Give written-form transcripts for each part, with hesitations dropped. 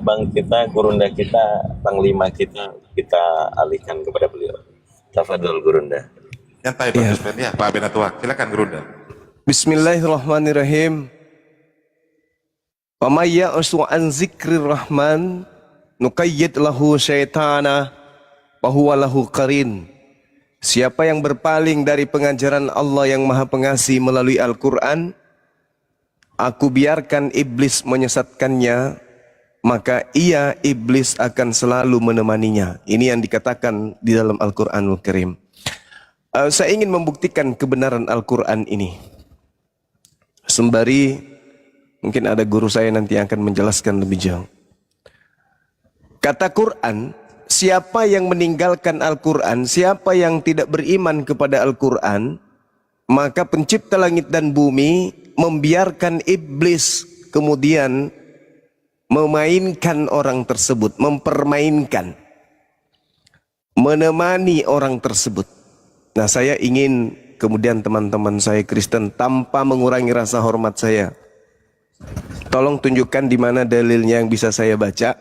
abang kita, gurunda kita, panglima kita alihkan kepada beliau. Tafadhol gurunda. Nyantai Pak Yusuf ya, Pak Benatua. Silakan gurunda. Bismillahirrahmanirrahim. Wa may ya'shu an dzikrir rahman nuqayyid lahu syaitana wa huwa lahu qarin. Siapa yang berpaling dari pengajaran Allah yang Maha Pengasih melalui Al-Quran, aku biarkan iblis menyesatkannya, maka ia iblis akan selalu menemaninya. Ini yang dikatakan di dalam Al-Quranul Karim. Saya ingin membuktikan kebenaran Al-Quran ini. Sembari mungkin ada guru saya nanti yang akan menjelaskan lebih jauh. Kata Quran, siapa yang meninggalkan Al-Quran, siapa yang tidak beriman kepada Al-Quran, maka pencipta langit dan bumi membiarkan iblis kemudian memainkan orang tersebut, mempermainkan, menemani orang tersebut. Nah, saya ingin kemudian teman-teman saya Kristen, tanpa mengurangi rasa hormat saya, tolong tunjukkan di mana dalilnya yang bisa saya baca.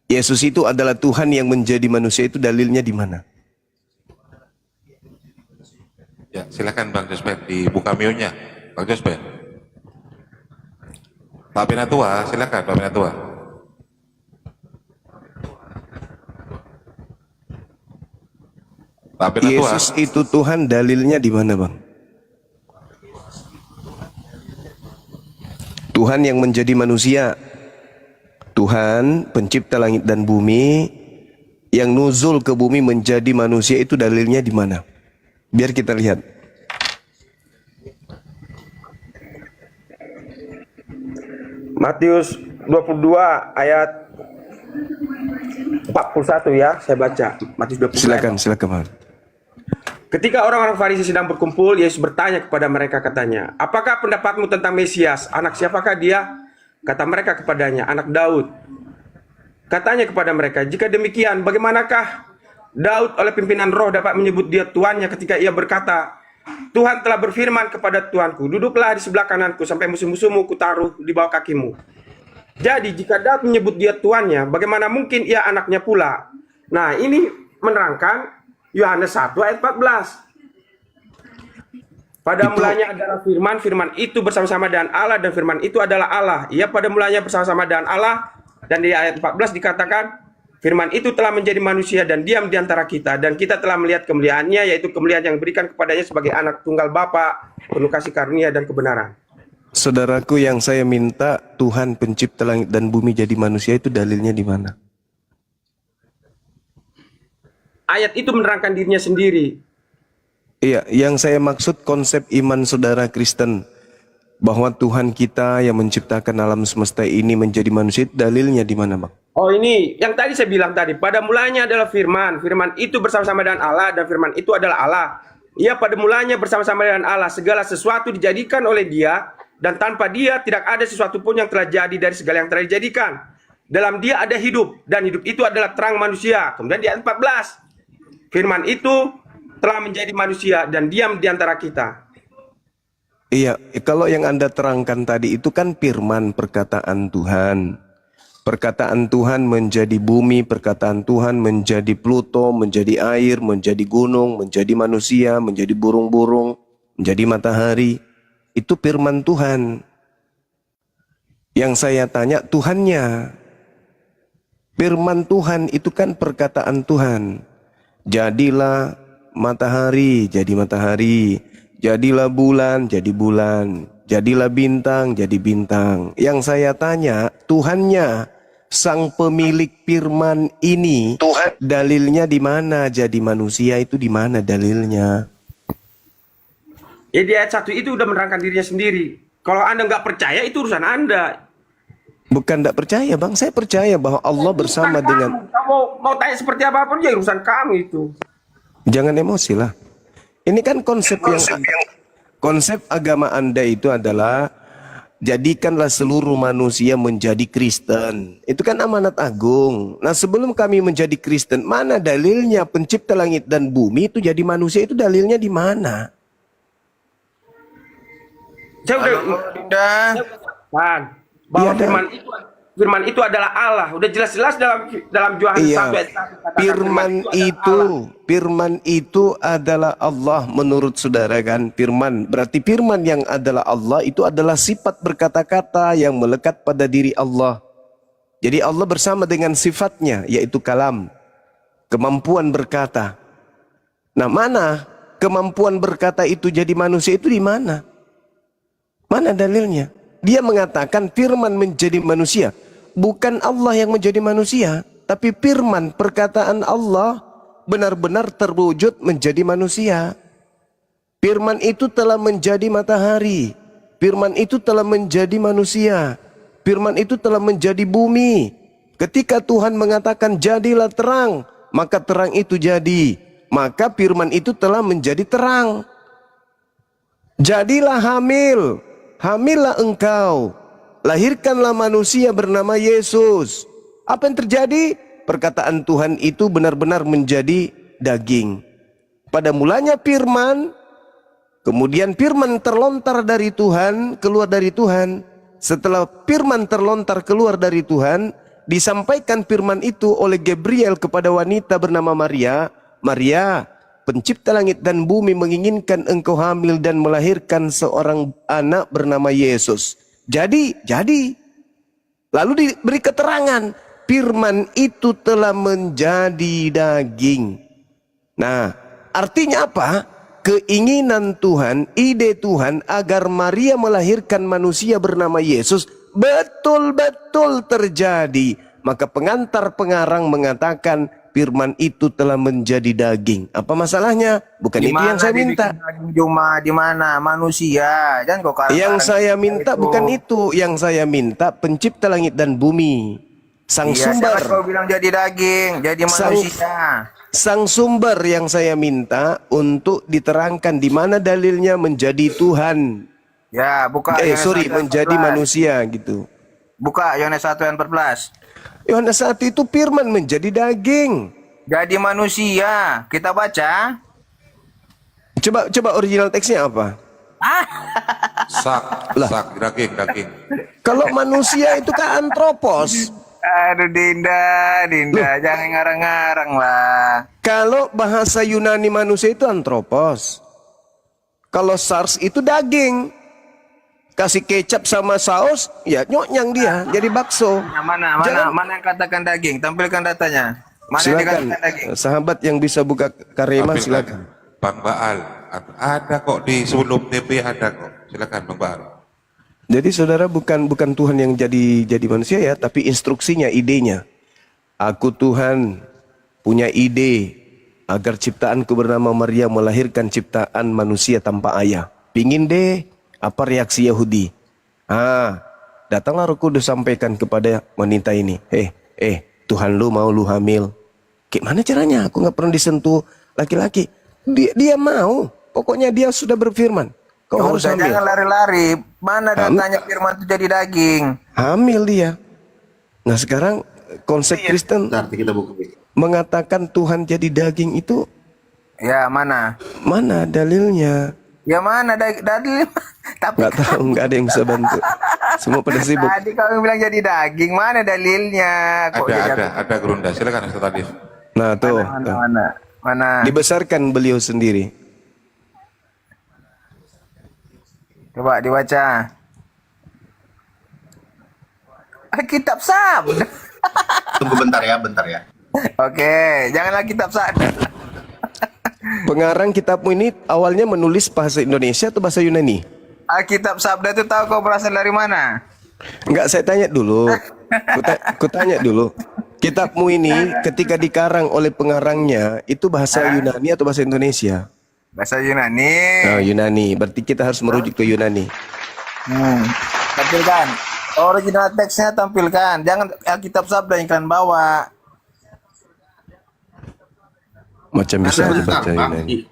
Yesus itu adalah Tuhan yang menjadi manusia, itu dalilnya di mana? Ya, silakan Bang Josper dibuka mute-nya. Bang Josper. Pak Benatua, silakan Pak Benatua. Pak Benatua. Yesus itu Tuhan, dalilnya di mana, Bang? Tuhan yang menjadi manusia, Tuhan pencipta langit dan bumi yang nuzul ke bumi menjadi manusia, itu dalilnya di mana? Biar kita lihat. Matius 22 ayat 41 ya, saya baca. Matius 22. Silakan, Bang. Ketika orang-orang Farisi sedang berkumpul, Yesus bertanya kepada mereka, katanya, "Apakah pendapatmu tentang Mesias? Anak siapakah dia?" Kata mereka kepadanya, "Anak Daud." Katanya kepada mereka, "Jika demikian, bagaimanakah Daud oleh pimpinan roh dapat menyebut dia tuannya ketika ia berkata, 'Tuhan telah berfirman kepada Tuanku, duduklah di sebelah kananku sampai musuh-musuhmu kutaruh di bawah kakimu.' Jadi jika Daud menyebut dia tuannya, bagaimana mungkin ia anaknya pula?" Nah, ini menerangkan Yohanes 1 ayat 14. Pada mulanya adalah firman, firman itu bersama-sama dengan Allah, dan firman itu adalah Allah. Ia pada mulanya bersama-sama dengan Allah, dan di ayat 14 dikatakan, firman itu telah menjadi manusia dan diam di antara kita, dan kita telah melihat kemuliaannya, yaitu kemuliaan yang diberikan kepadanya sebagai anak tunggal Bapa, penuh kasih karunia dan kebenaran. Saudaraku, yang saya minta Tuhan pencipta langit dan bumi jadi manusia, itu dalilnya di mana? Ayat itu menerangkan dirinya sendiri. Iya, yang saya maksud konsep iman saudara Kristen, bahwa Tuhan kita yang menciptakan alam semesta ini menjadi manusia, dalilnya di mana, Bang? Oh, ini yang tadi saya bilang tadi, pada mulanya adalah firman, firman itu bersama-sama dengan Allah, dan firman itu adalah Allah. Ia pada mulanya bersama-sama dengan Allah, segala sesuatu dijadikan oleh dia, dan tanpa dia tidak ada sesuatu pun yang telah jadi dari segala yang telah dijadikan. Dalam dia ada hidup, dan hidup itu adalah terang manusia. Kemudian di ayat 14, firman itu telah menjadi manusia dan diam di antara kita. Iya, kalau yang Anda terangkan tadi itu kan firman, perkataan Tuhan. Perkataan Tuhan menjadi bumi, perkataan Tuhan menjadi Pluto, menjadi air, menjadi gunung, menjadi manusia, menjadi burung-burung, menjadi matahari. Itu firman Tuhan. Yang saya tanya Tuhannya. Firman Tuhan itu kan perkataan Tuhan. Jadilah matahari, jadi matahari. Jadilah bulan, jadi bulan. Jadilah bintang, jadi bintang. Yang saya tanya, Tuhannya, sang pemilik firman ini, Tuhan, dalilnya di mana? Jadi manusia itu di mana dalilnya? Ya, di ayat 1 itu udah menerangkan dirinya sendiri. Kalau Anda nggak percaya, itu urusan Anda. Bukan tidak percaya, Bang. Saya percaya bahwa Allah bersama dengan... Kamu mau tanya seperti apapun, ya urusan kamu itu. Jangan emosi lah. Ini kan konsep agama Anda itu adalah jadikanlah seluruh manusia menjadi Kristen. Itu kan amanat agung. Nah, sebelum kami menjadi Kristen, mana dalilnya pencipta langit dan bumi itu jadi manusia, itu dalilnya di mana? Saya udah bahwa Iya, firman itu firman itu adalah Allah. Udah jelas-jelas dalam Yohanes 1 ayat 1 katakan Firman itu adalah Allah menurut saudara kan. Firman berarti firman yang adalah Allah itu adalah sifat berkata-kata yang melekat pada diri Allah. Jadi Allah bersama dengan sifatnya yaitu kalam, kemampuan berkata. Nah, mana kemampuan berkata itu jadi manusia itu di mana? Mana dalilnya? Dia mengatakan firman menjadi manusia. Bukan Allah yang menjadi manusia, tapi firman perkataan Allah benar-benar terwujud menjadi manusia. Firman itu telah menjadi matahari. Firman itu telah menjadi manusia. Firman itu telah menjadi bumi. Ketika Tuhan mengatakan jadilah terang, maka terang itu jadi. Maka firman itu telah menjadi terang. Jadilah hamil, hamillah engkau, lahirkanlah manusia bernama Yesus. Apa yang terjadi? Perkataan Tuhan itu benar-benar menjadi daging. Pada mulanya firman, kemudian firman terlontar dari Tuhan, keluar dari Tuhan. Setelah firman terlontar keluar dari Tuhan, disampaikan firman itu oleh Gabriel kepada wanita bernama Maria. Maria, pencipta langit dan bumi menginginkan engkau hamil dan melahirkan seorang anak bernama Yesus. Jadi. Lalu diberi keterangan, firman itu telah menjadi daging. Nah, artinya apa? Keinginan Tuhan, ide Tuhan agar Maria melahirkan manusia bernama Yesus betul-betul terjadi. Maka pengantar pengarang mengatakan firman itu telah menjadi daging. Apa masalahnya? Bukan itu yang saya minta. Di mana manusia? Jangan kok Yang saya minta bukan itu. Yang saya minta pencipta langit dan bumi, sang sumber. Kau bilang jadi daging, jadi manusia. Sang sumber yang saya minta untuk diterangkan di mana dalilnya menjadi Tuhan. Ya, buka. Menjadi manusia gitu. Buka Yohanes 1 ayat 14. Yohanes 1 itu firman menjadi daging. Jadi manusia. Kita baca. Coba original teksnya apa? Sak, daging. Kalau manusia itu kan antropos. Aduh Dinda, jangan ngarang-ngarang lah. Kalau bahasa Yunani manusia itu antropos. Kalau SARS itu daging. Kasih kecap sama saus, ya nyonyang dia, jadi bakso. Mana yang katakan daging? Tampilkan datanya. Mana Silakan, yang dikatakan daging? sahabat yang bisa buka Karema silakan. Bang Baal, ada kok di sebelum TP ada kok. Silakan Bang Baal. Jadi saudara bukan Tuhan yang jadi manusia ya, tapi instruksinya, idenya. Aku Tuhan punya ide agar ciptaanku bernama Maria melahirkan ciptaan manusia tanpa ayah. Pingin deh. Apa reaksi Yahudi? Datanglah Roh Kudus sampaikan kepada wanita ini. Tuhan lu mau lu hamil. Gimana caranya? Aku nggak pernah disentuh laki-laki. Dia mau. Pokoknya dia sudah berfirman. Kau harus hamil. Jangan lari-lari. Mana datanya firman itu jadi daging? Hamil dia. Nah sekarang konsep Kristen mengatakan Tuhan jadi daging itu. Ya mana? Mana dalilnya? Ya mana dalil? Tapi nggak tahu, nggak ada yang bisa bantu. Semua pada sibuk. Tadi kamu bilang jadi daging, mana dalilnya? Ada Gerunda. Silakan Ustaz Adif. Nah tuh, mana? Dibesarkan beliau sendiri. Coba dibaca. Kitab sabda. Tunggu bentar ya. Oke, janganlah kitab sabda. Pengarang kitabmu ini awalnya menulis bahasa Indonesia atau bahasa Yunani? Alkitab Sabda itu tahu kau berasal dari mana? Enggak, saya tanya dulu. Kutanya dulu. Kitabmu ini ketika dikarang oleh pengarangnya itu bahasa Yunani atau bahasa Indonesia? Bahasa Yunani. Nah, Yunani. Berarti kita harus merujuk ke Yunani. Tampilkan. Original teksnya tampilkan. Jangan Alkitab Sabda yang kalian bawa. Macam bisa dibaca Yunani.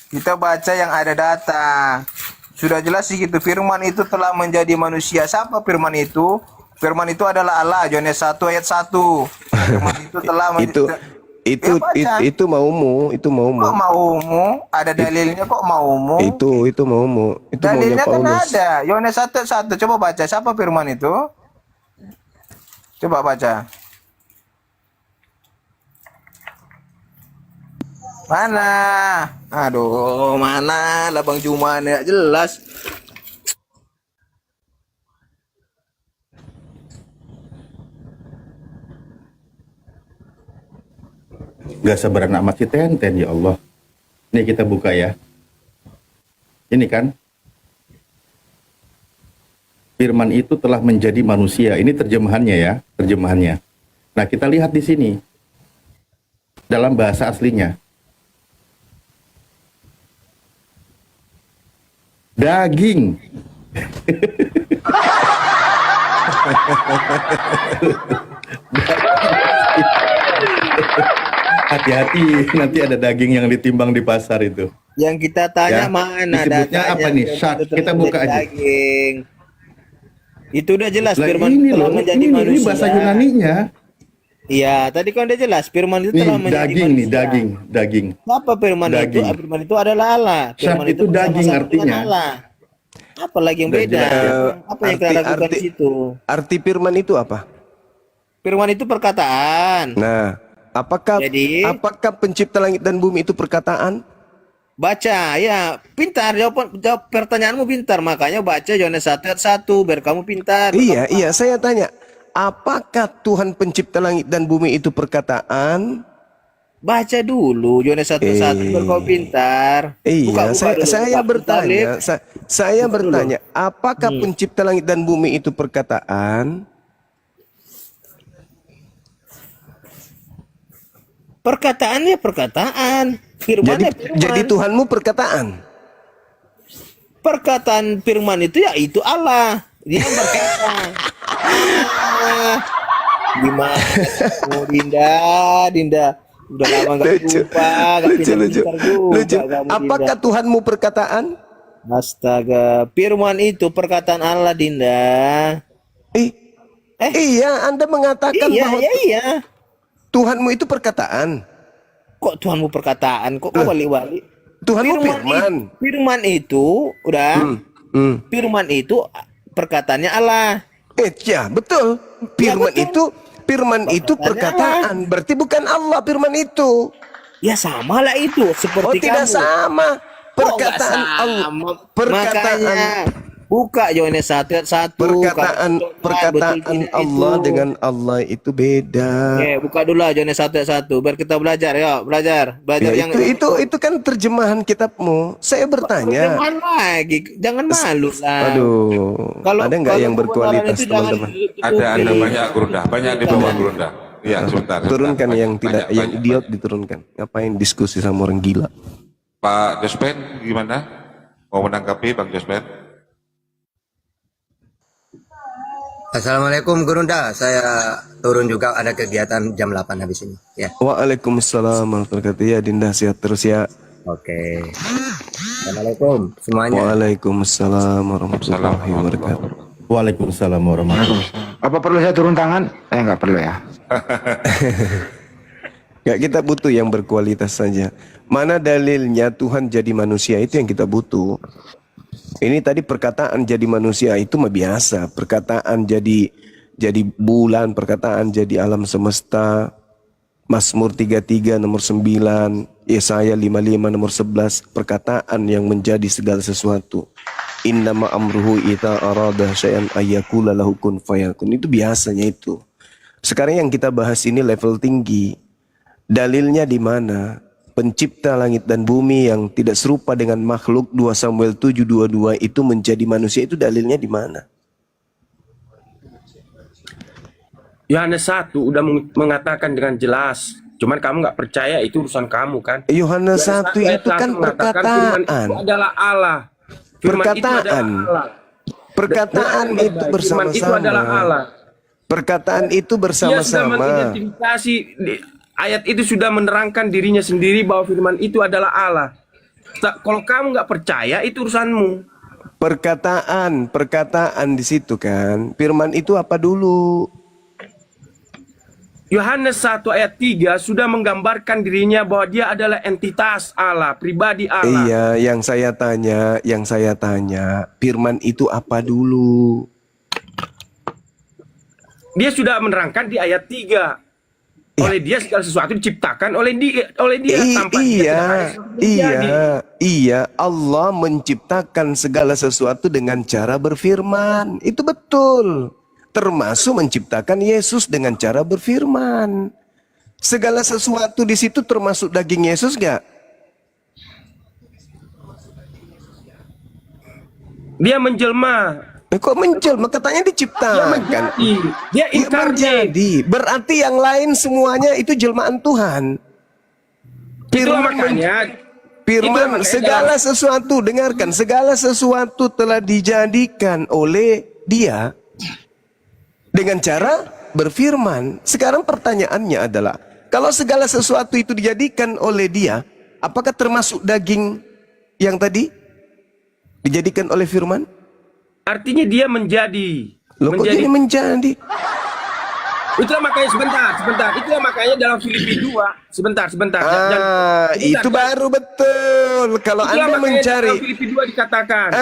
Kita baca yang ada data. Sudah jelas sih gitu. Firman itu telah menjadi manusia. Siapa firman itu? Firman itu adalah Allah. Yohanes 1 ayat 1. Firman itu telah Itu Ya, baca. itu maumu, itu maumu. Kok maumu? Ada dalilnya kok maumu? Itu maumu. Itu maunya Dalilnya kan Paulus. ada. Yohanes 1:1. Coba baca. Siapa firman itu? Coba baca. Mana? Aduh, mana lah Bang Juman ya jelas. Gak sabaran amat si Tenten, ya Allah. Ini kita buka ya. Ini kan. Firman itu telah menjadi manusia. Ini terjemahannya ya, terjemahannya. Nah, kita lihat di sini. Dalam bahasa aslinya. Daging. Hati-hati, nanti ada daging yang ditimbang di pasar itu. Yang kita tanya Ya, mana disebutnya datanya? apa nih? Belum Shark. tentu Kita buka aja. daging. Itu udah jelas Lah firman ini telah loh, menjadi ini manusia. bahasa Yunaninya. Iya, tadi kan udah jelas firman itu Nih, telah menjadi daging manusia. nih, daging. Apa firman itu? Daging. Firman itu adalah Allah. Firman Shark itu daging bersama-sama dengan artinya. Allah. Apa lagi yang Udah beda? jelas. Apa yang kita lakukan di situ? Arti firman itu apa? Firman itu perkataan. Nah, apakah Jadi- pencipta langit dan bumi itu perkataan? Baca, ya pintar. Jawab pertanyaanmu pintar. Makanya baca Yohanes 1:1 biar kamu pintar. Iya, saya tanya. Apakah Tuhan pencipta langit dan bumi itu perkataan? Baca dulu Yohanes 1:1 biar kamu pintar. Iya, Buka dulu, saya buka. bertanya. Saya Buka bertanya, apakah Hmm. pencipta langit dan bumi itu perkataan? Perkataannya perkataan. Firmannya firman. Jadi Tuhanmu perkataan. Perkataan firman itu ya itu Allah. Dia berkata. Gimana? Oh, Dinda. Udah lama gak jumpa, gak pintar-pintar juga kamu, Apakah Dinda. Tuhanmu perkataan? Astaga, firman itu perkataan Allah, Dinda. Iya, Anda mengatakan bahwa Iya. Tuhanmu itu perkataan. Kok Tuhanmu perkataan? Kok kau wali-wali? Tuhanmu firman. Firman itu udah. Firman itu perkataannya Allah. Ya, betul. Firman betul. itu perkataan. Berarti bukan Allah firman itu. Ya sama lah itu seperti tidak kamu. sama. Kok nggak Perkataan sama? Allah. Makanya buka Yohanes 1:1. Perkataan Allah dengan Allah itu beda. Oke, buka dulu aja Yohanes 1:1 biar kita belajar ya, belajar Ya, yang itu kan terjemahan kitabmu. Saya bertanya. Jangan lagi, jangan malu lah. Aduh. Ada nggak yang berkualitas, teman-teman? Ada banyak Gurunda, banyak di bawah Gurunda. Iya, sebentar. Turunkan yang tidak, Banyak. yang idiot diturunkan. Ngapain diskusi sama orang gila? Pak Jospen gimana? Mau menanggapi Bang Jospen? Assalamualaikum Gurunda, saya turun juga ada kegiatan jam 8 habis ini ya. Waalaikumsalam warahmatullahi wabarakatuh. Ya Dinda, sehat terus ya. Oke. Assalamualaikum semuanya. Waalaikumsalam warahmatullahi wabarakatuh. Waalaikumsalam warahmatullahi wabarakatuh. Apa perlu saya turun tangan? Nggak perlu ya. Ya, kita butuh yang berkualitas saja. Mana dalilnya Tuhan jadi manusia, itu yang kita butuh. Ini tadi perkataan jadi manusia itu mah biasa. Perkataan jadi bulan, perkataan jadi alam semesta. Mazmur 33 nomor 9, Yesaya 55 nomor 11, perkataan yang menjadi segala sesuatu. Innama amruhu ita arada syai'an ayyakula lahu kun fayakun. Itu biasanya itu. Sekarang yang kita bahas ini level tinggi. Dalilnya di mana? Pencipta langit dan bumi yang tidak serupa dengan makhluk 2 Samuel 7:22 itu menjadi manusia, itu dalilnya di mana? Yohanes 1 udah mengatakan dengan jelas. Cuman kamu nggak percaya, itu urusan kamu kan. Yohanes 1 itu kan perkataan. Firman itu adalah Allah. Firman itu adalah Perkataan. Allah. Perkataan Dan itu Firman itu adalah bersama-sama. Allah. Perkataan itu Dia sudah bersama-sama. mengidentifikasi, ayat itu sudah menerangkan dirinya sendiri bahwa firman itu adalah Allah. Kalau kamu nggak percaya, itu urusanmu. Perkataan di situ kan. Firman itu apa dulu? Yohanes 1 ayat 3 sudah menggambarkan dirinya bahwa dia adalah entitas Allah, pribadi Allah. Iya, yang saya tanya, firman itu apa dulu? Dia sudah menerangkan di ayat 3. Oleh dia segala sesuatu diciptakan oleh dia tanpa dia tidak ada sesuatu yang terjadi. Iya, Allah menciptakan segala sesuatu dengan cara berfirman. Itu betul. Termasuk menciptakan Yesus dengan cara berfirman. Segala sesuatu di situ termasuk daging Yesus enggak? Dia menjelma. Kok menjelma? Katanya diciptakan. Dia menjadi. Berarti yang lain semuanya itu jelmaan Tuhan. Firman segala sesuatu, dengarkan, segala sesuatu telah dijadikan oleh dia dengan cara berfirman. Sekarang pertanyaannya adalah, kalau segala sesuatu itu dijadikan oleh dia, apakah termasuk daging yang tadi dijadikan oleh firman? Artinya dia menjadi. Loh, kok jadi menjadi? Itulah makanya sebentar. Itulah makanya dalam Filipi 2, sebentar. Itu baru betul. Kalau Anda mencari dalam Filipi 2 dikatakan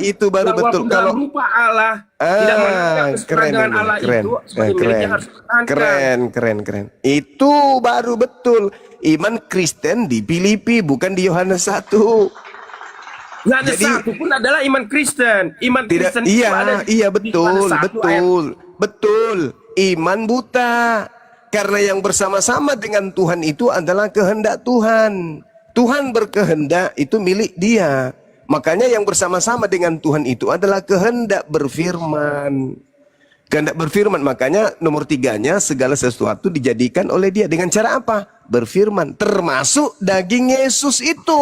itu baru betul. Kalau rupa Allah tidak menganggap kesetaraan dengan Allah itu sebagai miliknya harus dipertahankan. Keren. Itu baru betul. Iman Kristen di Filipi, bukan di Yohanes 1. Yohanes 1 pun adalah iman Kristen. Iman Kristen itu ada betul. Iman buta. Karena yang bersama-sama dengan Tuhan itu adalah kehendak Tuhan. Tuhan berkehendak itu milik dia. Makanya yang bersama-sama dengan Tuhan itu adalah kehendak berfirman. Kehendak berfirman, makanya nomor 3-nya segala sesuatu dijadikan oleh dia. Dengan cara apa? Berfirman. Termasuk daging Yesus itu.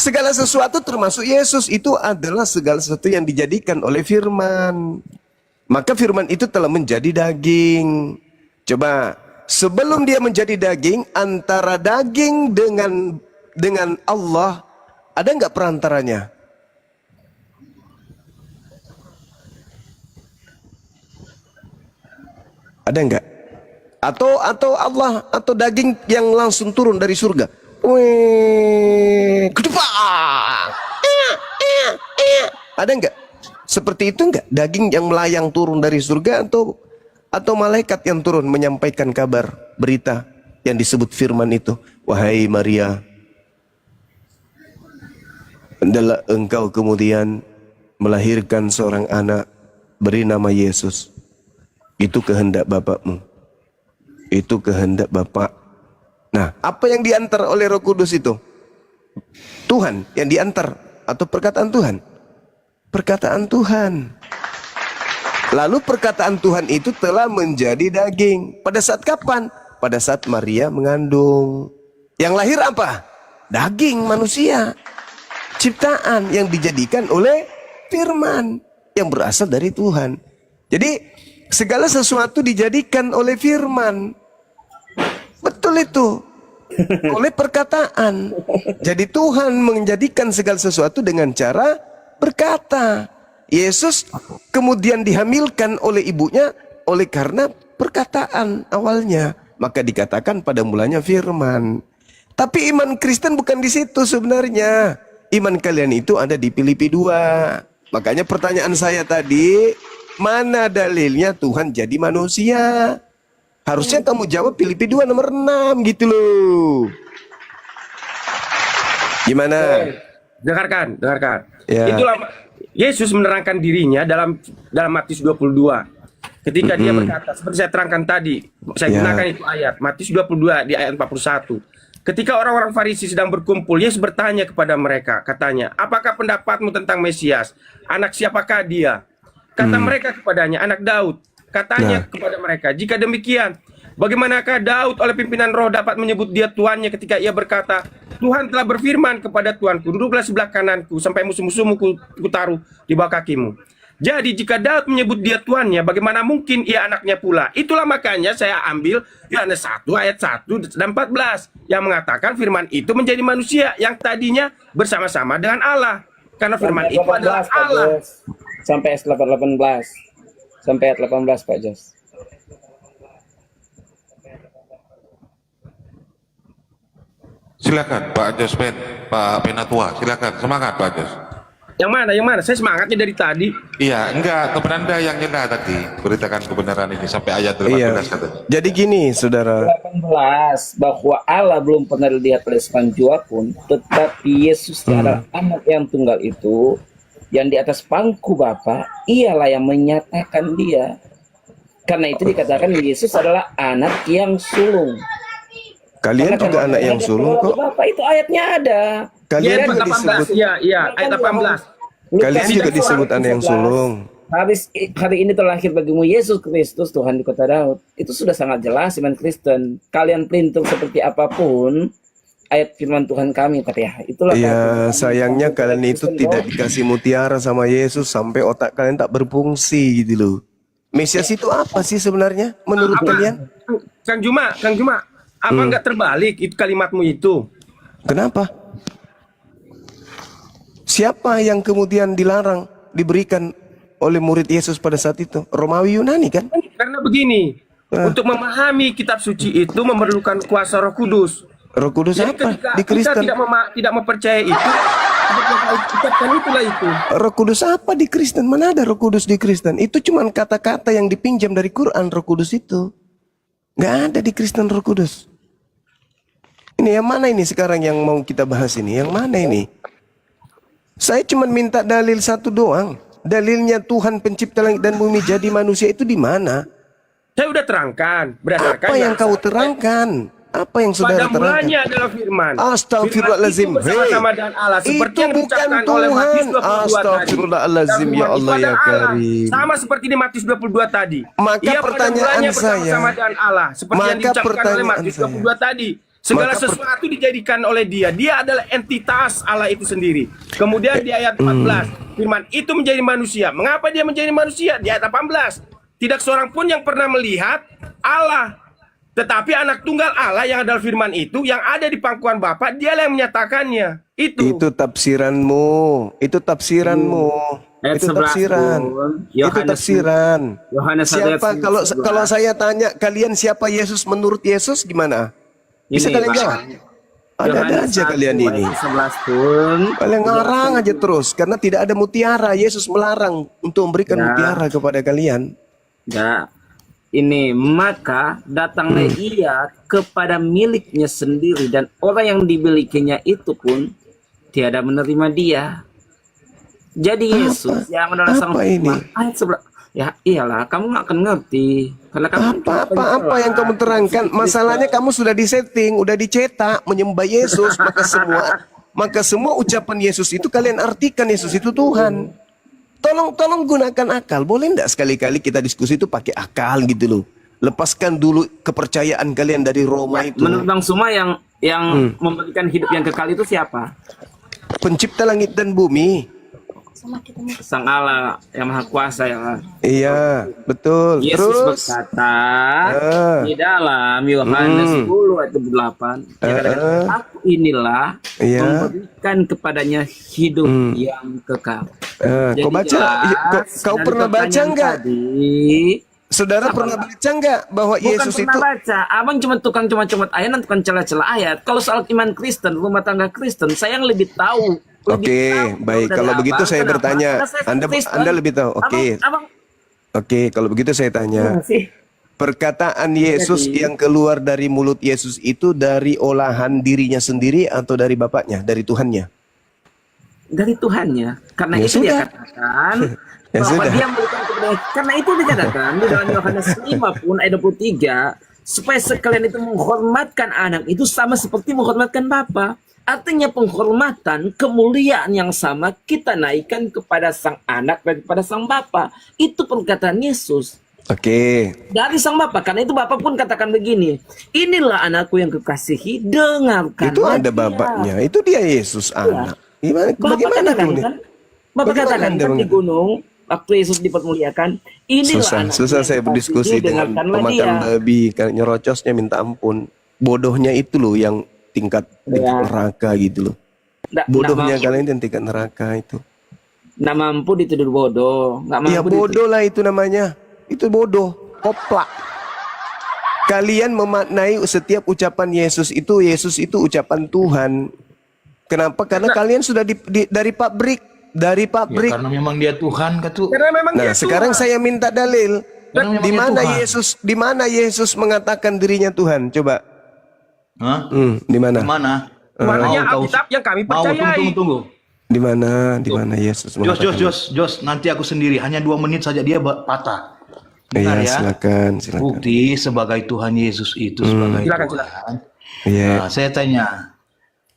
Segala sesuatu termasuk Yesus itu adalah segala sesuatu yang dijadikan oleh firman. Maka firman itu telah menjadi daging. Coba, sebelum dia menjadi daging, antara daging dengan Allah, ada nggak perantaranya? Ada nggak? Atau Allah, atau daging yang langsung turun dari surga? Kedepang. Ada nggak? Seperti itu enggak? Daging yang melayang turun dari surga atau malaikat yang turun menyampaikan kabar, berita yang disebut firman itu. Wahai Maria, hendaklah engkau kemudian melahirkan seorang anak, beri nama Yesus. Itu kehendak Bapakmu. Itu kehendak Bapak. Nah, apa yang diantar oleh Roh Kudus itu? Tuhan yang diantar atau perkataan Tuhan? Perkataan Tuhan. Lalu perkataan Tuhan itu telah menjadi daging. Pada saat kapan? Pada saat Maria mengandung. Yang lahir apa? Daging manusia. Ciptaan yang dijadikan oleh firman yang berasal dari Tuhan. Jadi segala sesuatu dijadikan oleh firman. Betul itu. Oleh perkataan. Jadi Tuhan menjadikan segala sesuatu dengan cara berkata. Yesus kemudian dihamilkan oleh ibunya oleh karena perkataan awalnya. Maka dikatakan pada mulanya firman. Tapi iman Kristen bukan di situ sebenarnya. Iman kalian itu ada di Filipi 2. Makanya pertanyaan saya tadi, mana dalilnya Tuhan jadi manusia? Harusnya kamu jawab Filipi 2 nomor 6 gitu loh. Gimana? Dengarkan. Ya. Itulah Yesus menerangkan dirinya dalam Matius 22. Ketika dia berkata, seperti saya terangkan tadi, saya gunakan itu ayat Matius 22 di ayat 41. Ketika orang-orang Farisi sedang berkumpul, Yesus bertanya kepada mereka, katanya, apakah pendapatmu tentang Mesias? Anak siapakah dia? Kata mereka kepadanya, anak Daud. Katanya kepada mereka, jika demikian, bagaimanakah Daud oleh pimpinan roh dapat menyebut dia tuannya ketika ia berkata, Tuhan telah berfirman kepada Tuanku, duduklah sebelah kananku sampai musuh-musuhmu kutaruh di bawah kakimu. Jadi jika Daud menyebut dia tuannya, bagaimana mungkin ia anaknya pula? Itulah makanya saya ambil Yohanes 1 ayat 1 dan 14 yang mengatakan firman itu menjadi manusia yang tadinya bersama-sama dengan Allah. Karena firman itu adalah Allah. Sampai ayat 18. Sampai ayat 18 Pak Jos. Silakan Pak Jospen, Pak Penatua, silakan. Semangat Pak Jos. Yang mana? Yang mana? Saya semangatnya dari tadi. Iya, enggak, kepada Anda yang nyela tadi. Beritakan kebenaran ini sampai ayat 18 Iya. katanya. Jadi gini, saudara. 18 bahwa Allah belum pernah dilihat oleh seorang jua pun, tetapi Yesus adalah anak yang tunggal itu yang di atas pangku Bapa, ialah yang menyatakan dia. Karena itu dikatakan Yesus adalah anak yang sulung. Kalian Karena juga kalau anak yang ada sulung keluarga kok. Bapak itu ayatnya ada. Kalian Ayat juga 18. disebut. Iya, ayat 18. Kalian juga disebut anak yang sulung. Hari ini terlahir bagimu Yesus Kristus Tuhan di kota Daud. Itu sudah sangat jelas iman Kristen. Kalian pelintir seperti apapun ayat firman Tuhan kami, tapi ya itulah. Iya, sayangnya kalian itu tidak dikasih mutiara sama Yesus sampai otak kalian tak berfungsi gitu loh. Mesias itu apa sih sebenarnya menurut kalian? Kang Juma, apa nggak terbalik itu kalimatmu itu? Kenapa? Siapa yang kemudian dilarang diberikan oleh murid Yesus pada saat itu? Romawi Yunani kan? Karena begini, untuk memahami kitab suci itu memerlukan kuasa Roh Kudus. Roh Kudus Jadi apa? ketika Di kita Kristen. tidak mempercayai itu, ucapkan itulah itu. Roh Kudus apa di Kristen? Mana ada Roh Kudus di Kristen? Itu cuma kata-kata yang dipinjam dari Quran, Roh Kudus itu. Nggak ada di Kristen Roh Kudus. Ini yang mana ini sekarang yang mau kita bahas ini? Yang mana ini? Saya cuma minta dalil satu doang. Dalilnya Tuhan pencipta langit dan bumi jadi manusia itu di mana? Saya udah terangkan berdasarkan Apa yang kau terangkan? Apa yang saudara pada mulanya terangkan? adalah firman. Astagfirullahaladzim. Firman itu bersama dengan Allah seperti Itu yang bukan diucapkan oleh Matius Tuhan. 22 tadi. Astagfirullahaladzim, ya Firman Allah itu ya adalah Allah. Karim. Sama seperti di Matius 22 tadi. Maka Ia pada pertanyaan mulanya saya- bersama-sama dengan Allah seperti yang Maka diucapkan oleh pertanyaan Matius saya- 22 tadi. Segala Maka sesuatu dijadikan oleh dia. Dia adalah entitas Allah itu sendiri. Kemudian di ayat 14, firman itu menjadi manusia. Mengapa dia menjadi manusia? Di ayat 18, tidak seorang pun yang pernah melihat Allah. Tetapi anak tunggal Allah yang adalah firman itu, yang ada di pangkuan Bapa, dialah yang menyatakannya. Itu tafsiranmu. Itu tafsiranmu. Ayat Itu 11 tafsiran. pun, Itu Yohanes- tafsiran. Yohanes Siapa ayat kalau 11. kalau saya tanya kalian siapa Yesus menurut Yesus gimana? Bisa Ini, kalian Pak. jawab? Ada Yohanes aja 1 kalian ini. ayat 11 pun. Kalian ngarang aja terus karena tidak ada mutiara. Yesus melarang untuk memberikan Ya. mutiara kepada kalian. Ya, ini maka datanglah ia kepada miliknya sendiri dan orang yang dimilikinya itu pun tiada menerima dia. Jadi Yesus yang adalah sang Apa ini? firman, ayat 11. Ya iyalah, kamu nggak akan ngerti karena kamu Apa yang kamu terangkan? Masalahnya kamu sudah disetting, udah dicetak menyembah Yesus, maka semua ucapan Yesus itu kalian artikan Yesus itu Tuhan. Tolong gunakan akal. Boleh enggak sekali-kali kita diskusi itu pakai akal gitu loh. Lepaskan dulu kepercayaan kalian dari Roma itu. menurut Bang Suma yang memberikan hidup yang kekal itu siapa? Pencipta langit dan bumi. Sang Allah yang Maha Kuasa ya. Iya, betul. Yesus Terus berkata di dalam Yohanes 10 ayat 8, dia katakan, aku inilah Iya. memberikan kepadanya hidup yang kekal. kau baca? Kau dari pernah baca pertanyaan enggak? tadi, Saudara pernah baca enggak bahwa bukan Yesus pernah itu baca, abang cuma tukang comot ayat dan tukang celah-celah ayat. Kalau soal iman Kristen, rumah tangga Kristen, saya yang lebih tahu. Oke, baik. Kalau begitu saya bertanya. Anda lebih tahu. Oke. Oke, kalau begitu saya tanya. Perkataan Yesus yang keluar dari mulut Yesus itu dari olahan dirinya sendiri atau dari Bapaknya, dari Tuhannya? Dari Tuhannya. Karena Ya itu sudah. dia katakan Ya bahwa sudah. dia memberikan kepada, karena itu dikatakan di dalam Yohanes 5 pun ayat 23, supaya sekalian itu menghormatkan anak itu sama seperti menghormatkan Bapa. Artinya penghormatan, kemuliaan yang sama kita naikkan kepada sang anak dan kepada sang Bapa. Itu perkataan Yesus. Oke. Dari sang Bapa, karena itu Bapa pun katakan begini, inilah anakku yang kekasihi, dengarkan. Itu ada Bapaknya. Itu dia Yesus anak. Gimana? Bapak Bagaimana katakan tuh? kan? Bapak Bagaimana katakan Anda kan di mengerti? gunung waktu Yesus dipermuliakan, inilah anakku Susah yang saya kekasihi, berdiskusi dengan dengarkanlah pemakan dia. babi, kan nyerocosnya minta ampun. Bodohnya itu loh yang tingkat neraka gitu loh. Bodohnya kalian yang tingkat neraka itu. Nggak mampu dituduh bodoh, nggak mampu Ya bodoh lah itu namanya. Itu bodoh, koplak. Kalian memaknai setiap ucapan Yesus itu ucapan Tuhan. Kenapa? Karena kalian sudah dari pabrik. Dari Ya, pabrik. karena memang dia Tuhan katu. Karena memang Nah, dia sekarang Tuhan. saya minta dalil. Karena memang Di dia mana Tuhan. di mana Yesus mengatakan dirinya Tuhan? Coba. Hah? Di mana? Mana? Maknanya Mau kau- Alkitab yang kami Mau percayai. tunggu. Di mana Yesus mengatakan? Jos, nanti aku sendiri. Hanya 2 menit saja dia patah. Bentar Iya, ya. silakan. Bukti sebagai Tuhan Yesus itu sebagai Silakan, Tuhan. Iya. Nah, saya tanya.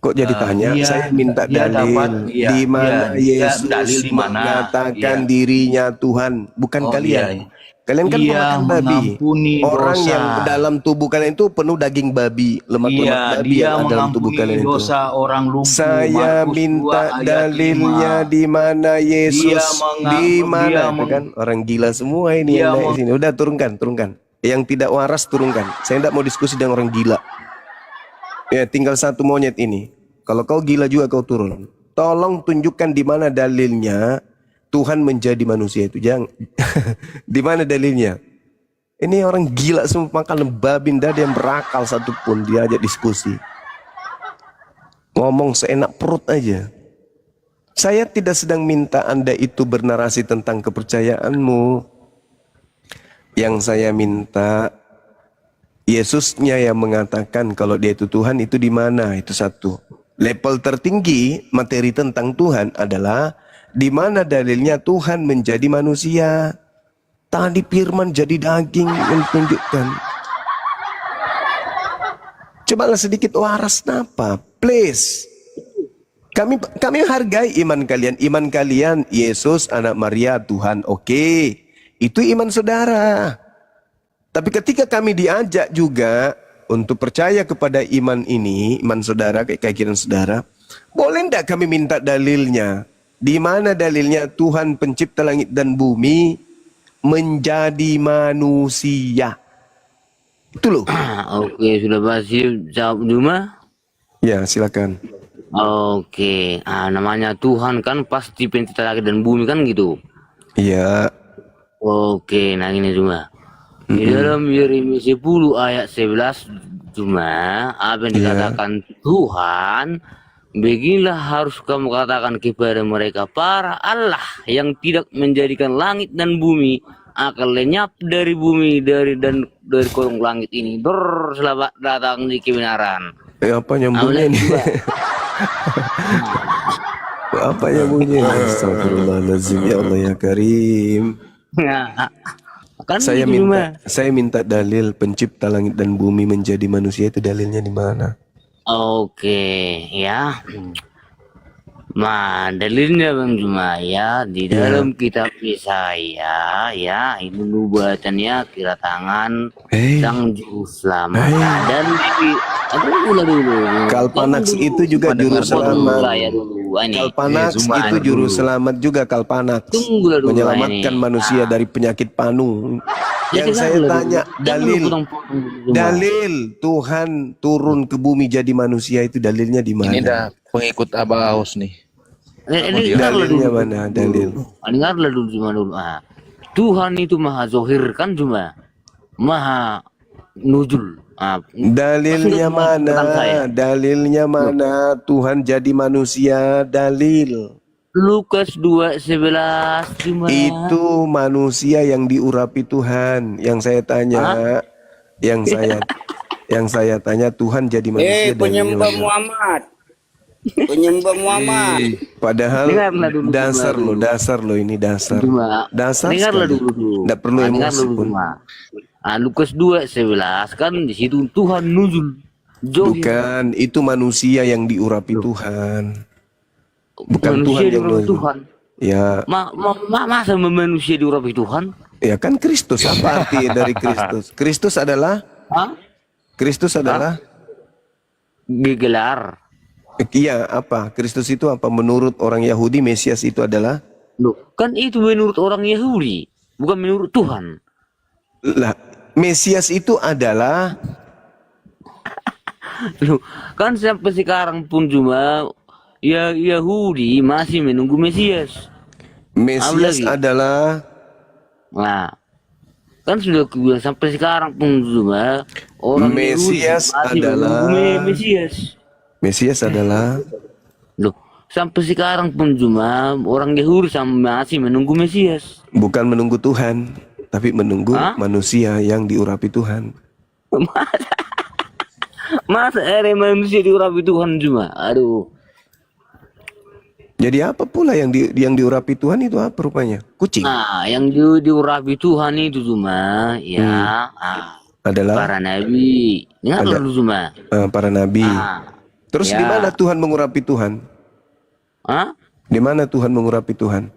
Kok jadi tanya? Dia- Saya minta dia dalil. dapat, iya, Di mana iya, Yesus dalil di mana? mengatakan Iya. dirinya Tuhan, bukan Oh, kalian. iya. Kalian kan Dia pemakan babi. mengampuni Orang dosa. yang dalam tubuh kalian itu penuh daging babi, lemak-lemak Iya, babi dia yang ada dalam tubuh mengampuni kalian itu. dosa orang lumpuh. Saya Markus minta 2 ayat dalilnya 5. di mana Yesus, Dia di mana dia itu kan orang gila semua ini dia yang naik sini. Udah turunkan. Yang tidak waras turunkan. Saya tidak mau diskusi dengan orang gila. Ya, tinggal satu monyet ini. Kalau kau gila juga kau turun. Tolong tunjukkan di mana dalilnya Tuhan menjadi manusia itu. Jangan. Di mana dalilnya? Ini orang gila semua makan babi, tidak ada yang berakal satupun diajak diskusi. Ngomong seenak perut aja. Saya tidak sedang minta Anda itu bernarasi tentang kepercayaanmu. Yang saya minta Yesusnya yang mengatakan kalau dia itu Tuhan itu di mana? Itu satu. Level tertinggi materi tentang Tuhan adalah di mana dalilnya Tuhan menjadi manusia. Tadi firman jadi daging menunjukkan. Cobalah sedikit waras napa, please. Kami hargai iman kalian. Iman kalian Yesus anak Maria Tuhan. Oke. Itu iman saudara. Tapi ketika kami diajak juga untuk percaya kepada iman ini, iman saudara, keyakinan saudara, boleh tidak kami minta dalilnya? Di mana dalilnya Tuhan pencipta langit dan bumi menjadi manusia? Itu loh. Oke, sudah pasti jawab Juma. Ya, silakan. Oke, namanya Tuhan kan pasti pencipta langit dan bumi kan gitu. Iya. Oke, nah ini Juma. Di dalam Yeremia 10 ayat 11 Juma, apa yang dikatakan Tuhan, beginilah harus kamu katakan kepada mereka, para Allah yang tidak menjadikan langit dan bumi akan lenyap dari bumi dari kolong langit ini selamat datang di kebenaran. Apa nyambungnya ini? Apa nyambungnya? Astagfirullahaladzim, ya Allah ya Karim. Nah, kan Saya gitu, minta dalil pencipta langit dan bumi menjadi manusia itu dalilnya di mana? Oke, ya. Nah, dalilnya Bang Juma ya di dalam kitab Yesaya ya, ini nubuatannya kira tangan sang juru selamat dan dulu. Kalpanax itu juga juru selamat. Kalpanax itu juru selamat juga Kalpanax. Menyelamatkan manusia dari penyakit panu. Yang saya tanya dalil Tuhan turun ke bumi jadi manusia itu dalilnya di mana? Ini dah pengikut Abah Aus nih. Dalilnya mana? Dalil. Dengarlah dulu Juma dulu. Tuhan itu maha zohir kan Juma, maha nuzul. Dalilnya mana? Dalilnya mana? Tuhan jadi manusia. Dalil. Lukas 2:11 Juma. Itu manusia yang diurapi Tuhan. Yang saya tanya, yang saya tanya Tuhan jadi manusia. Penyembah Muhammad. Penyembah Muhammad. Padahal dasar lo ini dasar. Dasar. Dengarlah dulu. Tidak perlu emosi pun. Lukas 2:11 kan di situ Tuhan nuzul. Bukan, itu manusia yang diurapi Tuhan. Bukan manusia Tuhan yang nuzul. Tuhan. Ya. Masa manusia diurapi Tuhan? Ya kan Kristus, apa arti dari Kristus? Kristus adalah gelar. Iya, apa? Kristus itu apa? Menurut orang Yahudi, Mesias itu adalah? Loh, kan itu menurut orang Yahudi, bukan menurut Tuhan. Lah, Mesias itu adalah loh, kan sampai sekarang pun cuma ya Yahudi masih menunggu Mesias. Mesias adalah Kan sudah kubilang sampai sekarang pun cuma orang Mesias Yahudi masih adalah menunggu Mesias. Mesias adalah Loh, sampai sekarang pun cuma orang Yahudi masih menunggu Mesias. bukan menunggu Tuhan, tapi menunggu manusia yang diurapi Tuhan. Masa ada manusia diurapi Tuhan cuma? Aduh. Jadi apa pula yang diurapi Tuhan itu apa rupanya? Kucing. Nah, yang diurapi Tuhan itu cuma ya Adalah para nabi. Ingat dulu cuma. para nabi. Terus ya. di mana Tuhan mengurapi Tuhan? Di mana Tuhan mengurapi Tuhan?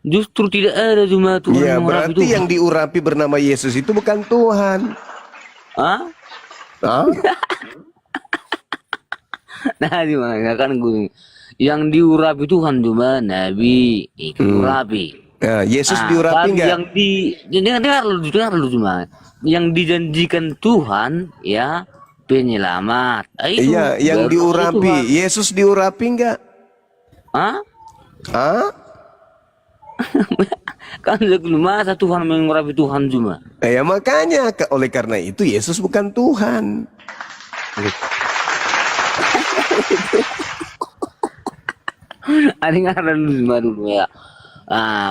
Justru tidak ada cuma Tuhan Ya, mengurapi berarti Tuhan. yang diurapi bernama Yesus itu bukan Tuhan. Nah, gimana kan gue yang diurapi Tuhan cuma nabi itu urapi. Ya, Yesus diurapi enggak? Yang dengar lu cuma yang dijanjikan Tuhan ya penyelamat. Itu Iya, yang baru diurapi. Tuhan. Yesus diurapi enggak? Kan masa Tuhan mengurapi Tuhan cuma. Ya makanya oleh karena itu Yesus bukan Tuhan. Ada ngaran dulu ya.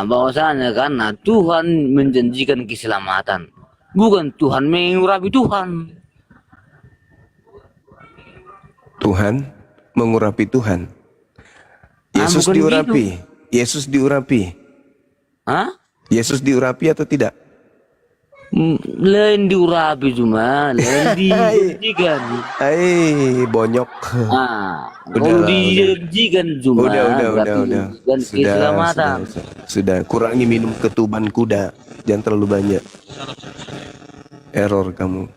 Bahwasanya karena Tuhan menjanjikan keselamatan, bukan Tuhan mengurapi Tuhan. Tuhan mengurapi Tuhan. Yesus bukan diurapi. begitu. Yesus diurapi. Yesus diurapi atau tidak? Lain diurapi cuma, lain dijanjikan. Bonyok. Kalau dijanjikan cuma Udah. dan keselamatan. Sudah. Kurangi minum ketuban kuda. Jangan terlalu banyak. Error kamu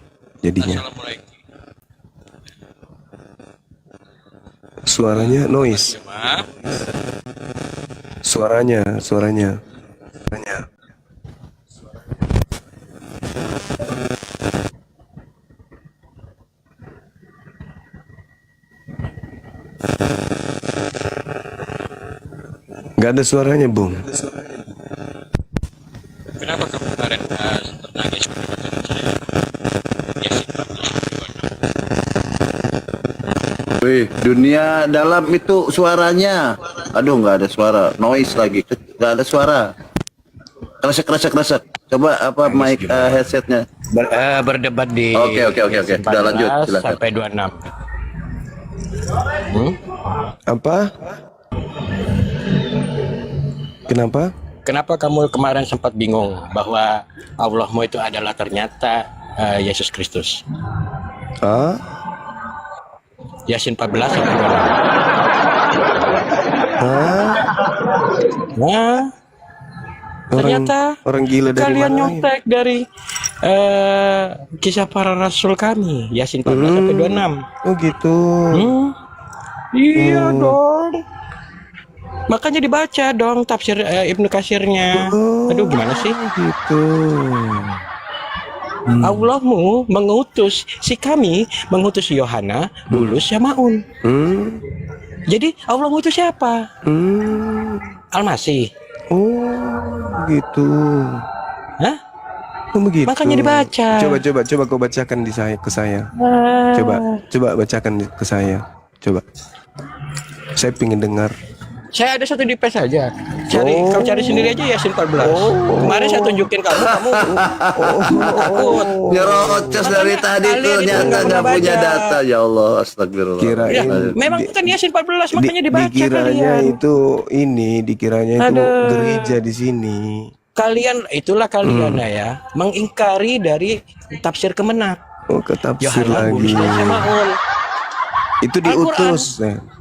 jadinya. Suaranya noise. Suaranya. Gak ada suaranya, Bung. Kenapa kamu kemarin nangis? Wih, dunia dalam itu suaranya. Aduh, nggak ada suara. Noise lagi. Nggak ada suara. Kresek. Coba apa mic headsetnya? Berdebat di Oke. Sudah lanjut, silakan. sampai 26. Apa? Kenapa? Kenapa kamu kemarin sempat bingung bahwa Allahmu itu adalah ternyata Yesus Kristus? Yasin 14 sampai 26. Ternyata orang gila dari kalian mana nyontek dari kisah para rasul kami, Yasin 14 sampai 26. Oh gitu. Iya dong. Makanya dibaca dong tafsir Ibnu Katsirnya. Aduh, gimana sih? Gitu. Allahmu mengutus mengutus Yohana, Bulus, Syamaun. Jadi Allah mengutus siapa? Al-Masih. Gitu. Begitu. Makanya dibaca. Coba kau bacakan ke saya. Coba bacakan ke saya. Coba. Saya ingin dengar. Saya ada satu di pes aja. Kau cari sendiri aja Yasin 14. Kemarin saya tunjukin kamu takut. Nyerocos dari tadi ternyata nggak punya data. Ya Allah, astagfirullah. Memang kan Yasin 14 makanya dibaca dikiranya kalian. Dikiranya itu gereja di sini. Itulah kalian ya, mengingkari dari tafsir Kemenak. Ke tafsir Yohana, lagi. Bulus, dan Syamaun. Itu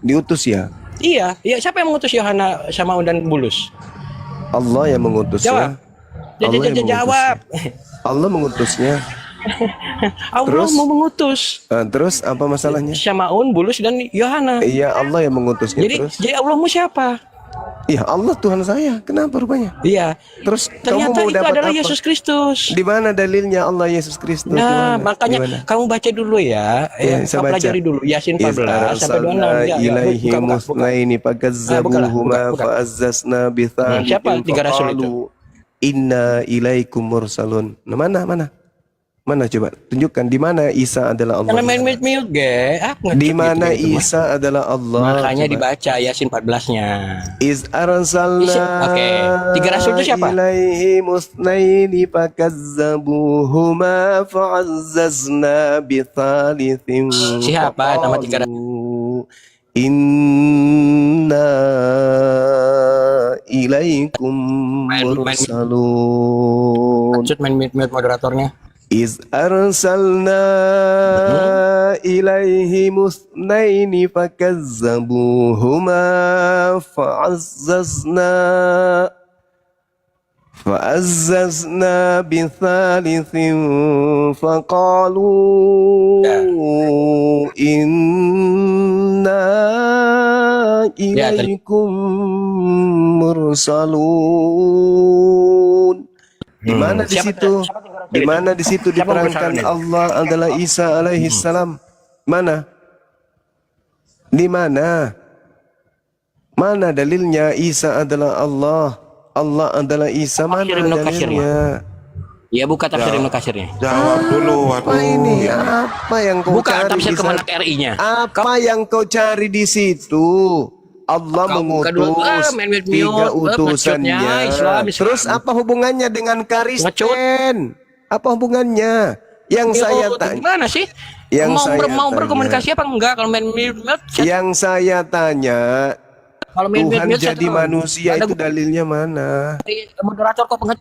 diutus ya. Iya, siapa yang mengutus Yohana, Syamaun dan Bulus? Allah yang mengutusnya. Jawab. Allah mengutusnya. Allah mau mengutus. Terus apa masalahnya? Syamaun, Bulus dan Yohana. Iya, Allah yang mengutusnya. Jadi Allahmu siapa? Iya, Allah Tuhan saya. Kenapa rupanya? Iya. Terus Ternyata kamu mau itu dapat adalah apa? Yesus Kristus. Di mana dalilnya Allah Yesus Kristus? Nah, makanya kamu baca dulu ya. Kamu pelajari dulu Yasin 14 sampai 26. Ilaihi musnaini fakazzabuhuma fa'azzazna bi siapa tiga rasul itu? Inna ilaikum mursalun. Nah, mana coba tunjukkan di mana Isa adalah Allah. Karena main mute ge. Di mana Isa adalah Allah? Makanya coba. dibaca Yasin 14-nya. Iz arsalna. Oke. 3 rasul itu siapa? Ilaihi musnaini fakazzabuhuma fa'azzazna bi thalithin. Siapa nama 3 rasul? Inna ilaikum mursalun. Maksud main mute moderatornya. Iz arsalna ilaihi musnaini fakazzabuhuma fa'azzazna bithalithin faqalu inna ilaikum mursalun. Di mana di situ? Di mana di situ diterangkan Allah adalah Isa alaihi salam? Mana? Di mana? Mana dalilnya Isa adalah Allah? Allah adalah Isa, mana dalilnya? Ya, buka tafsir Ibnu Katsirnya. Jawab dulu. Apa ini? Apa yang kau Buka cari tafsir di Kemenak sana? RI-nya. Apa yang kau cari di situ? Allah mengutus 3 utusannya. Terus apa hubungannya dengan Kristen? Apa hubungannya? Yang saya tanya. Gimana sih? Yang mau berkomunikasi apa enggak kalau main mute? Yang saya tanya, Kalau main Tuhan mute jadi manusia itu dalilnya mana? Moderator kok pengen.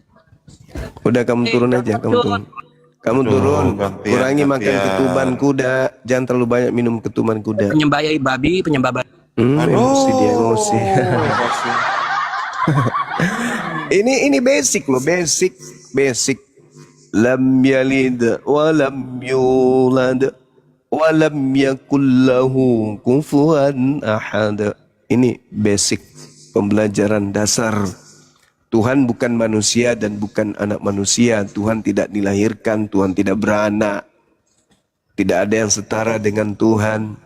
Udah kamu turun aja, kamu turun. Kamu turun, kurangi makan ketuban kuda, jangan terlalu banyak minum ketuban kuda. Penyembah babi, penyembah babi. Emosi dia, emosi. Ini basic loh, basic. Lam yalid wa lam yulad wa lam yakul lahu kufuwan ahad. Ini basic pembelajaran dasar. Tuhan bukan manusia dan bukan anak manusia. Tuhan tidak dilahirkan, Tuhan tidak beranak. Tidak ada yang setara dengan Tuhan.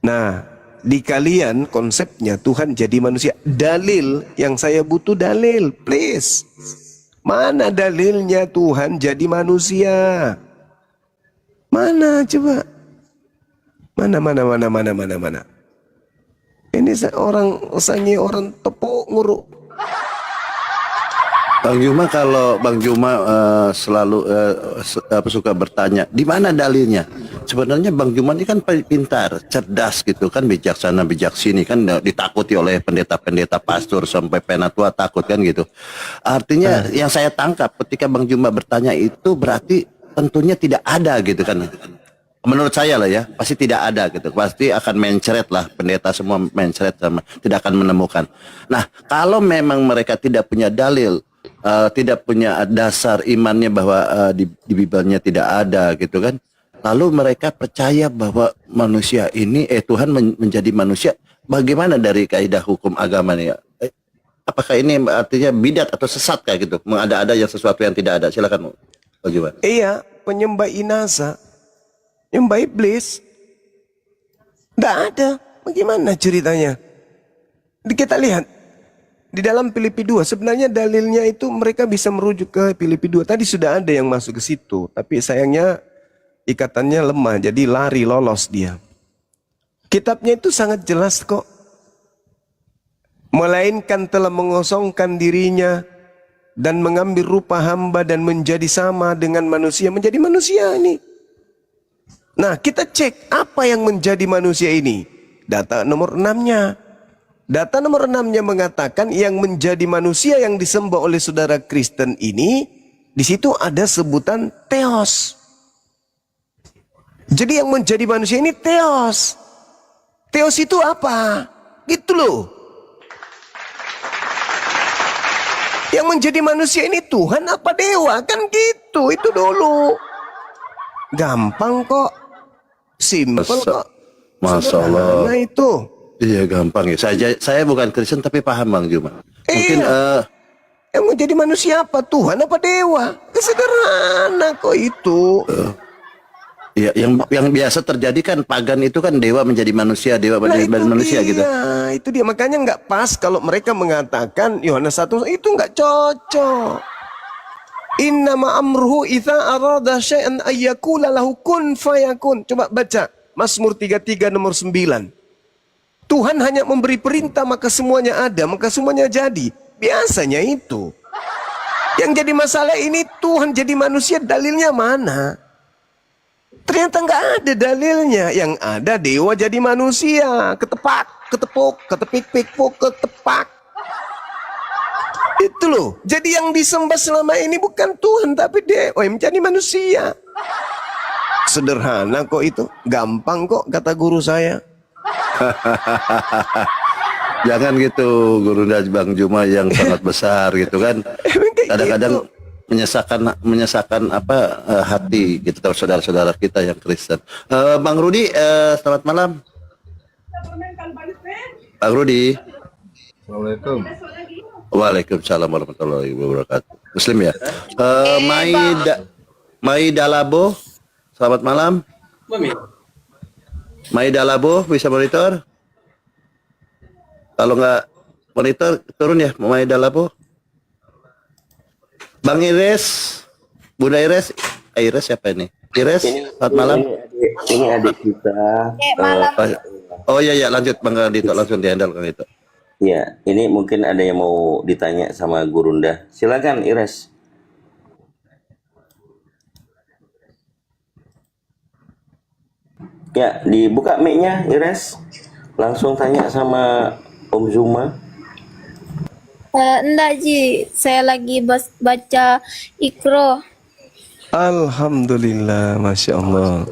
Nah, di kalian konsepnya Tuhan jadi manusia. Dalil yang saya butuh dalil, please. Mana dalilnya Tuhan jadi manusia? Mana coba? Mana? Ini orang tepuk nguruk. Bang Juma, kalau Bang Juma selalu suka bertanya, di mana dalilnya? Sebenarnya Bang Juma ini kan pintar, cerdas gitu kan, bijaksana, bijaksini kan, ditakuti oleh pendeta-pendeta, pastor sampai penatua takut kan gitu. Artinya yang saya tangkap ketika Bang Juma bertanya itu berarti tentunya tidak ada gitu kan. Menurut saya lah ya, pasti tidak ada gitu. Pasti akan mencret lah, pendeta semua mencret sama, tidak akan menemukan. Nah, kalau memang mereka tidak punya dalil, tidak punya dasar imannya bahwa di Bibelnya tidak ada gitu kan. Lalu mereka percaya bahwa manusia ini Tuhan menjadi manusia. Bagaimana dari kaidah hukum agama nih ya? Apakah ini artinya bidat atau sesat kayak gitu? Mengada-ada yang sesuatu yang tidak ada. Silakan. Bagaimana? Iya, penyembah inasa, penyembah iblis. Tidak ada. Bagaimana ceritanya? Kita lihat di dalam Filipi 2, sebenarnya dalilnya itu mereka bisa merujuk ke Filipi 2. Tadi sudah ada yang masuk ke situ, tapi sayangnya ikatannya lemah, jadi lari lolos dia. Kitabnya itu sangat jelas kok. Melainkan telah mengosongkan dirinya dan mengambil rupa hamba dan menjadi sama dengan manusia, menjadi manusia ini. Nah, kita cek apa yang menjadi manusia ini. Data nomor 6-nya. Data nomor 6-nya mengatakan yang menjadi manusia yang disembah oleh saudara Kristen ini, di situ ada sebutan theos. Jadi yang menjadi manusia ini theos. Theos itu apa? Gitu loh. Yang menjadi manusia ini Tuhan apa dewa? Kan gitu, itu dulu. Gampang kok. Simple kok. Masya Allah. Nah itu. Iya gampang ya. Saya bukan Kristen tapi paham Bang Juma. Mungkin yang menjadi manusia apa? Tuhan apa dewa? Sederhana kok itu. Ya, yang biasa terjadi kan pagan itu kan dewa menjadi manusia, dewa Nah, menjadi manusia gitu. Itu dia, makanya nggak pas kalau mereka mengatakan Yohanes 1 itu nggak cocok. Innama amruhu idza arada syai'an ayyakula lahu kun fayakun. Coba baca Mazmur 33 nomor 9. Tuhan hanya memberi perintah maka semuanya ada, maka semuanya jadi. Biasanya itu. Yang jadi masalah ini Tuhan jadi manusia, dalilnya mana? Ternyata nggak ada dalilnya. Yang ada dewa jadi manusia, ketepak, ketepuk, ketepik-pikpuk, ketepak. Itu loh. Jadi yang disembah selama ini bukan Tuhan tapi dewa yang menjadi manusia. Sederhana kok itu, gampang kok kata guru saya. Jangan gitu, Guru Bang Juma yang sangat besar gitu kan. Kadang-kadang menyesakan apa hati gitu saudara-saudara kita yang Kristen. Bang Rudi, selamat malam. Bang Rudi. Assalamualaikum. Waalaikumsalam warahmatullahi wabarakatuh. Muslim ya. Maida Labo, selamat malam. Maida Labo bisa monitor? Kalau nggak monitor turun ya, Maida Labo. Bang Ires, Bunda Ires, Ires siapa ini? Ires, selamat malam. Ini adik kita. Oh iya lanjut Bang Dito, langsung dihandle Bang Dito. Ya, ini mungkin ada yang mau ditanya sama Gurunda. Silakan Ires. Ya, dibuka mic-nya Ires. Langsung tanya sama Om Zuma. Enggak Ji, saya lagi baca Iqra. Alhamdulillah, Masya Allah.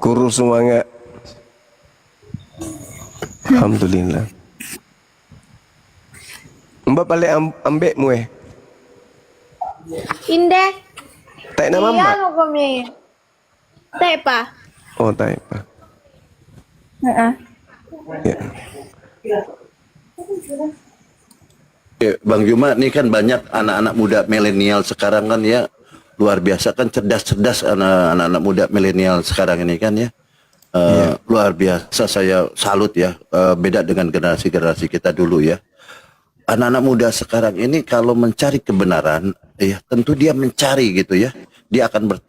Kurus semangat. Alhamdulillah. Mbak balik ambek mueh. Indah. Tak nama Iya, Mbak. mau kami. Tak apa. Oh, tak apa. Ya. Oke, Bang Juma, ini kan banyak anak-anak muda milenial sekarang kan ya, luar biasa kan, cerdas-cerdas anak-anak muda milenial sekarang ini kan ya. Luar biasa, saya salut ya, beda dengan generasi-generasi kita dulu ya. Anak-anak muda sekarang ini kalau mencari kebenaran, ya tentu dia mencari gitu ya. Dia akan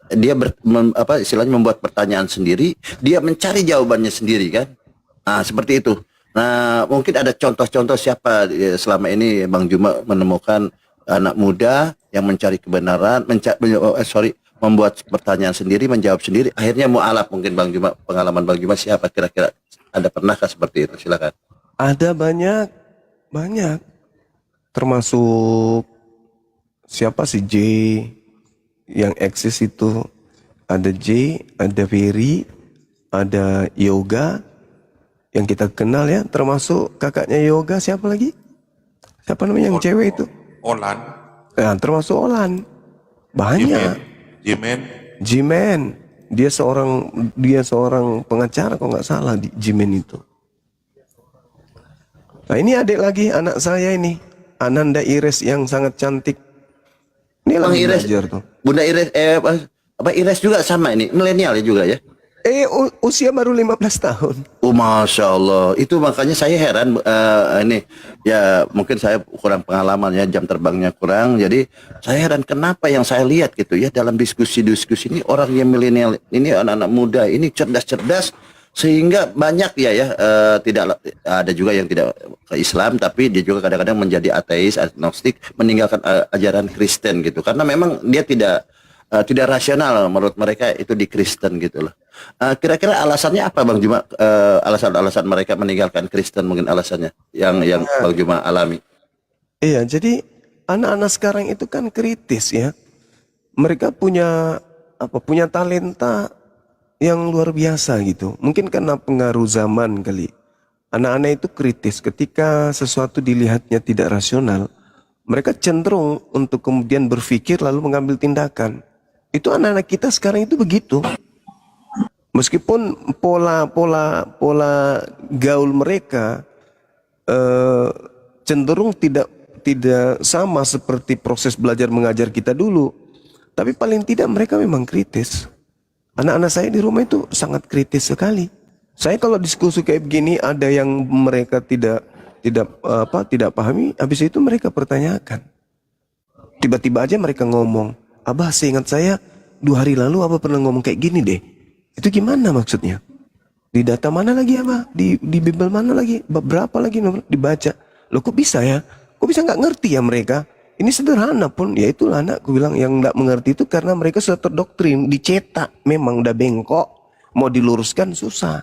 istilahnya membuat pertanyaan sendiri, dia mencari jawabannya sendiri kan. Nah, seperti itu. Nah, mungkin ada contoh-contoh siapa selama ini Bang Juma menemukan anak muda yang mencari kebenaran, membuat pertanyaan sendiri, menjawab sendiri, akhirnya mu'alaf. Mungkin Bang Juma, pengalaman Bang Juma siapa kira-kira? Ada pernahkah seperti itu? Silakan. Ada banyak. Termasuk siapa sih J yang eksis itu, ada J, ada Ferry, ada Yoga yang kita kenal ya, termasuk kakaknya Yoga siapa lagi? Siapa namanya yang cewek itu? Olan. Ya, termasuk Olan. Banyak. Jimen. Dia seorang pengacara kalau nggak salah di Jimen itu. Nah, ini adik lagi anak saya ini, Ananda Ires yang sangat cantik. Ini Bang lagi Ires, belajar tuh. Bunda Ires, Ires juga sama ini, milenial ya juga ya? Usia baru 15 tahun. Oh, Masya Allah. Itu makanya saya heran, ini ya mungkin saya kurang pengalaman ya, jam terbangnya kurang. Jadi saya heran kenapa yang saya lihat gitu ya dalam diskusi-diskusi ini, orang yang milenial ini, anak-anak muda ini cerdas-cerdas, sehingga banyak tidak ada juga yang tidak ke Islam, tapi dia juga kadang-kadang menjadi ateis, agnostik, meninggalkan ajaran Kristen gitu, karena memang dia tidak rasional menurut mereka itu di Kristen gitu loh. Kira-kira alasannya apa Bang Juma? Alasan-alasan mereka meninggalkan Kristen, mungkin alasannya yang Bang Juma alami. Iya, jadi anak-anak sekarang itu kan kritis ya. Mereka punya talenta yang luar biasa gitu. Mungkin karena pengaruh zaman kali. Anak-anak itu kritis, ketika sesuatu dilihatnya tidak rasional, mereka cenderung untuk kemudian berpikir lalu mengambil tindakan. Itu anak-anak kita sekarang itu begitu. Meskipun pola gaul mereka cenderung tidak sama seperti proses belajar mengajar kita dulu, tapi paling tidak mereka memang kritis. Anak-anak saya di rumah itu sangat kritis sekali. Saya kalau diskusi kayak begini ada yang mereka tidak pahami, habis itu mereka pertanyakan. Tiba-tiba aja mereka ngomong, "Abah, seingat saya 2 hari lalu Abah pernah ngomong kayak gini deh." Itu gimana maksudnya? Di data mana lagi Abah? Di Bible mana lagi? Bab berapa lagi dibaca? Loh kok bisa ya? Kok bisa nggak ngerti ya mereka? Ini sederhana pun, ya itulah anakku bilang yang nggak mengerti itu karena mereka sudah terdoktrin, dicetak, memang udah bengkok, mau diluruskan susah.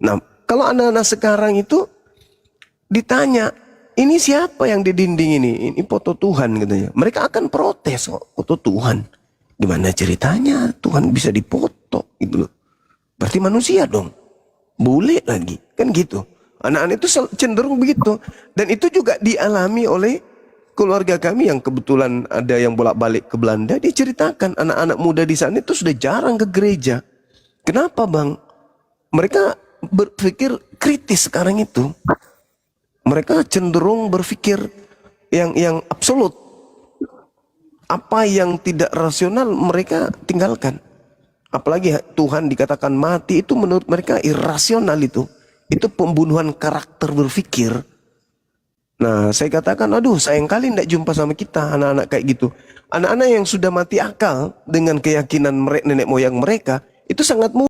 Nah, kalau anak-anak sekarang itu ditanya, ini siapa yang di dinding ini? Ini foto Tuhan katanya. Mereka akan protes kok, foto Tuhan. Gimana ceritanya Tuhan bisa dipoto gitu loh. Berarti manusia dong. Bule lagi, kan gitu. Anak-anak itu cenderung begitu. Dan itu juga dialami oleh keluarga kami yang kebetulan ada yang bolak-balik ke Belanda. Dia ceritakan anak-anak muda di sana itu sudah jarang ke gereja. Kenapa bang? Mereka berpikir kritis sekarang itu. Mereka cenderung berpikir yang absolut. Apa yang tidak rasional mereka tinggalkan. Apalagi Tuhan dikatakan mati, itu menurut mereka irasional itu. Itu pembunuhan karakter berpikir. Nah, saya katakan, aduh sayang kali tidak jumpa sama kita anak-anak kayak gitu. Anak-anak yang sudah mati akal dengan keyakinan nenek moyang mereka, itu sangat mudah.